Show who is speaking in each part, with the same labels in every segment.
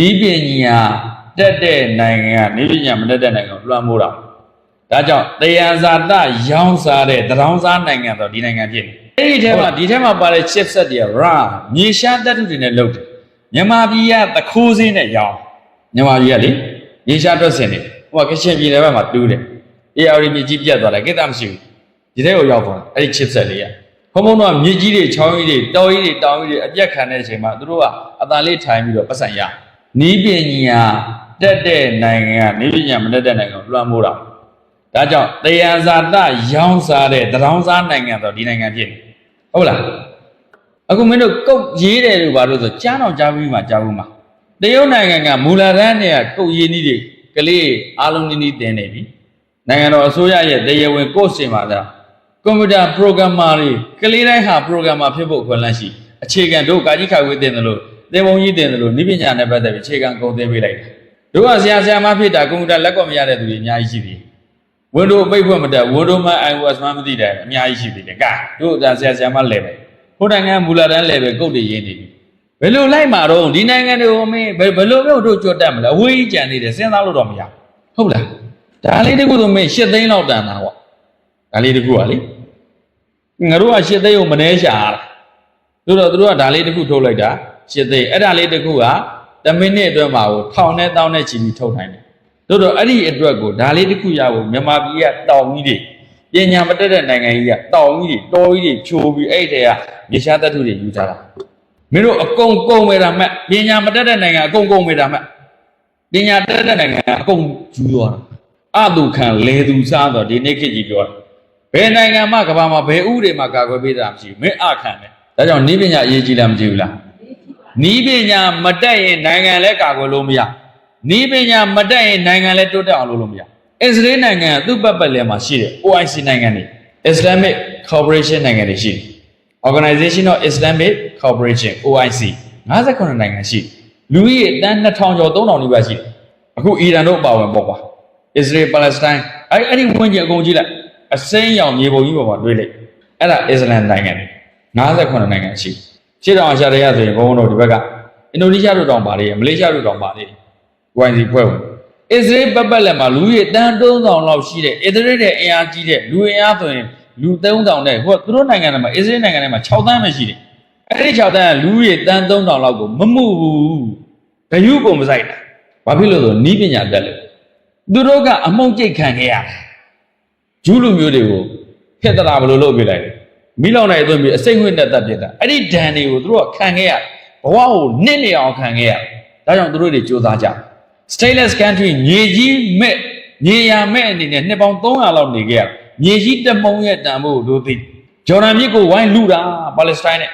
Speaker 1: ဒီပညာတက်တဲ့နိုင်ငံကနေပညာမတက်တဲ့နိုင်ငံကိုလွှမ်းမိုးတာဒါကြောင့်တရားဇာတရောင်းစားတဲ့တရောင်းစားနိုင်ငံတော့ဒီနိုင်ငံဖြစ်နေအဲ့ဒီထဲမှာပါတဲ့ chipset တွေက RA မြေရှားသတ္တုတွေနဲ့လုပ်တယ်မြန်မာပြည်ကတခိုးစင်းနဲ့ရောင်းမြန်မာပြည်ကလေမြေရှားတွက်စင်နေဟိုကကချင်ပြည်နယ်ဘက်မှာတူးတယ် AR မြေကြီးပြတ်သွားတယ်ကိတ္တမရှိဘူးဒီထဲကိုရောက်သွားအဲ့ဒီ chipset လေးကဘုံတော့မြေကြီးတွေချောင်းကြီးတွေတောကြီးတွေတောင်ကြီးတွေအပြက်ခံတဲ့အချိန်မှာသူတို့ကအတန်လေးထိုင်ပြီးတော့ပတ်စံရနီးပညာတက်တဲ့နိုင်ငံကနေပညာမတက်တဲ့နိုင်ငံကိုလွှမ်းမိုးတာဒါကြောင့်တရားဇာတရောင်းစားတဲ့တရောင်းစားနိုင်ငံတော့ဒီနိုင်ငံဖြစ်နေဟုတ်လားအခုမင်းတို့ကုတ်ရေးတယ်လို့ဘာလို့ဆိုကြားတော့ကြားပြီးမှကြားဘူးမှာတရုတ်နိုင်ငံကမူလတန်းတွေကကုတ်ရေးနည်းတွေကလေးအားလုံးနည်းတင်နေပြီနိုင်ငံတော်အစိုးရရဲ့တရားဝင် course တွေမှာဒါကွန်ပျူတာ programmer တွေကလေးတိုင်းဟာ programmer ဖြစ်ဖို့ခွင့်လန်းရှိအခြေခံတို့ကာကြီးခါဝေးတင်တယ်လို့သင်ပုံကြီးတင်တယ်လို့နိပညာနဲ့ပတ်သက်ပြီးအခြေခံကုန်သင်ပေးလိုက်တယ်တို့ကဆရာမဖြစ်တာကွန်ပျူတာလက်ကွက်မရတဲ့သူတွေအများကြီးရှိသေးတယ် Windows ပိတ်ဖွင့်မတက် Windows မှာ iOS မှာမသိတယ်အများကြီးရှိသေးတယ်ကဲတို့ဒါဆရာမလဲပဲဟိုနိုင်ငံမူလာတန်းလဲပဲကုတ်တွေရင်းနေပြီဘယ်လိုလိုက်မှာတော့ဒီနိုင်ငံတွေကိုမင်းဘယ်လိုမျိုးတို့ကြွတ်တက်မလဲအဝေးကြီးကြံနေတယ်စဉ်းစားလို့တော့မရဟုတ်လားဒါလေးတခုဆိုမင်း8သိန်းလောက်တန်တာကွာဒါလေးတခုကလေငါတို့က8သိန်းကိုမနှဲရှာတာတို့တော့တို့ကဒါလေးတခုထုတ်လိုက်တာ8သိန်းအဲ့ဒါလေးတခုက10မိနစ်အတွင်းမှာကိုထောင်နဲ့တောင်းနဲ့ချီပြီးထုတ်နိုင်တယ်တို့တော့အဲ့ဒီအတွက်ကိုဒါလေးတခုရဖို့မြန်မာပြည်ကတောင်ကြီးတွေပညာမတက်တဲ့နိုင်ငံကြီးကတောင်ကြီးတွေတော်ကြီးတွေဖြိုးပြီးအဲ့တဲ့ကမြေရှားသတ္တုတွေယူထားတာမင်းတို့အကုန်ကုန်မေတာမှတ်ပညာမတက်တဲ့နိုင်ငံအကုန်ကုန်မေတာမှတ်ပညာတက်တဲ့နိုင်ငံအကုန်ယူသွားတာအတုခံလေသူစားတော့ဒီနေ့ခေတ်ကြီးပြောတာဘယ်နိုင်ငံမှကမ္ဘာမှာဘယ်ဥတွေမှာကာကွယ်ပေးတာမရှိဘူးမင်းအခံတယ်ဒါကြောင့်ဤပညာအရေးကြီးလားမကြည့်ဘူးလားဤပညာမတက်ရင်နိုင်ငံလည်းကာကွယ်လို့မရဤပညာမတက်ရင်နိုင်ငံလည်းတိုးတက်အောင်လုပ်လို့မရအစ္စရေးနိုင်ငံကသူ့ပတ်ပတ်လည်မှာရှိတဲ့ OIC နိုင်ငံတွေ Islamic Cooperation နိုင်ငံတွေရှိတယ် Organization of Islamic Cooperation OIC 59နိုင်ငံရှိလူကြီးအတန်း2000ကျော်3000နီးပါးရှိတယ်အခုအီရန်တို့အပါဝင်ပေါ့ကွာ Israel Palestine အဲ့ဒီဝင်ကြီးအကုန်ကြည့်လိုက်အစိမ်းရောင်မြေပုံကြီးပေါ်မှာတွေ့လိုက်အဲ့ဒါအစ္စလမ်နိုင်ငံတွေ59နိုင်ငံရှိရှေ့တောင်အာရှတွေကဆိုရင်ဘုံဘုံတို့ဒီဘက်ကအင်ဒိုနီးရှားတို့တောင်ပါတယ်မလေးရှားတို့တောင်ပါတယ် YC ဖွဲ့ဝင်အစ္စရေးပတ်ပတ်လက်မှာလူကြီးတန်း3000လောက်ရှိတဲ့အစ္စရေးရဲ့အင်အားကြီးတဲ့လူအင်အားဆိုရင်လူ3000နဲ့ဟိုသူတို့နိုင်ငံထဲမှာအစ္စရေးနိုင်ငံထဲမှာ6သန်းပဲရှိတယ်အဲ့ဒီ6သန်းကလူကြီးတန်း3000လောက်ကိုမမှုဘူးဂယုပုံမဆိုင်တာဘာဖြစ်လို့ဆိုနီးပညာတက်လို့သူတို့ကအမှုန့်ကျိတ်ခံခဲ့ရတယ်ဂျူးလူမျိုးတွေကိုဖက်တရာဘယ်လိုလုပ်ပြလိုက်လဲမိလောင်နိုင်သွင်းပြီးအစိမ့်ဝှက်နဲ့တက်ပြစ်တာအဲ့ဒီဒဏ်တွေကိုသူတို့ကခံခဲ့ရဘဝကိုနစ်နေအောင်ခံခဲ့ရဒါကြောင့်သူတို့တွေကြိုးစားကြ Stateless country မြေကြီးမဲ့မြေယာမဲ့အနေနဲ့နှစ်ပေါင်း300လောက်နေခဲ့ရမြေကြီးတမုံရဲ့တန်ဖို့တို့သိဂျော်ဒန်မြစ်ကိုဝိုင်းလူတာပါလက်စတိုင်းနဲ့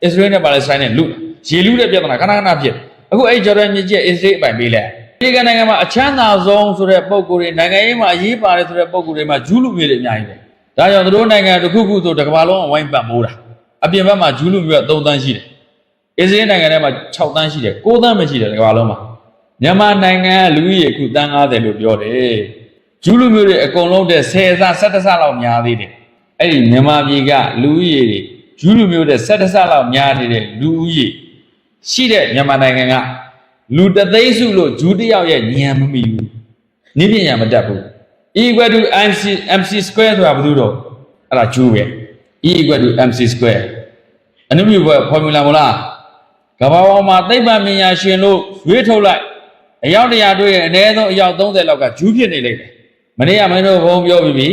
Speaker 1: အစ္စရေးနဲ့ပါလက်စတိုင်းနဲ့လူရေလူတဲ့ပြဿနာခဏခဏဖြစ်အခုအဲ့ဂျော်ဒန်မြစ်ကြီးအစ္စရေးအပိုင်ပေးလိုက်ဒီကနိုင်ငံမှာအချမ်းသာဆုံးဆိုတဲ့ပုံကိုယ်တွေနိုင်ငံရေးမှာအရေးပါတယ်ဆိုတဲ့ပုံကိုယ်တွေမှာဂျူးလူမျိုးတွေအများကြီးပဲဒါကြောင့်သူတို့နိုင်ငံတစ်ခုခုဆိုတစ်ကမ္ဘာလုံးအဝိုင်းပတ်မိုးတာအပြင်ဘက်မှာဂျူးလူမျိုးက3သန်းရှိတယ်အစ္စရေးနိုင်ငံထဲမှာ6သန်းရှိတယ်9သန်းပဲရှိတယ်တစ်ကမ္ဘာလုံးမှာမြန်မာနိုင်ငံကလူကြီးအခုတန်း90လို့ပြောတယ်ဂျူးလူမျိုးတွေအကုန်လုံးတဲ့10ဆ17ဆလောက်များသေးတယ်အဲ့ဒီမြန်မာပြည်ကလူကြီးတွေဂျူးလူမျိုးတဲ့17ဆလောက်များနေတဲ့လူကြီးရှိတဲ့မြန်မာနိုင်ငံကလူတသိန်းစုလို့ဂျူးတယောက်ရဲ့ဉာဏ်မမီဘူးနိပညာမတတ်ဘူး E equal to MC square ဆိုတာဘာလို့တော့အဲ့ဒါဂျူးပဲ E equal to MC square အနုမြူဘ formula မလားကမ္ဘာပေါ်မှာသိပ္ပံပညာရှင်လို့ရွေးထုတ်လိုက်အယောက်100တွေ့ရင်အနည်းဆုံးအယောက်30လောက်ကဂျူးဖြစ်နေလိမ့်မယ်မနေ့ကမင်းတို့ဘုံပြောပြီးပြီ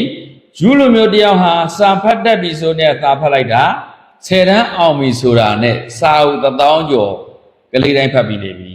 Speaker 1: ဂျူးလူမျိုးတယောက်ဟာစာဖတ်တတ်ပြီဆိုတဲ့သာဖတ်လိုက်တာ10တန်းအောင်ပြီဆိုတာနဲ့စာအုပ်1000ကျော်ကလေးတိုင်းဖတ်ပြီးနေပြီ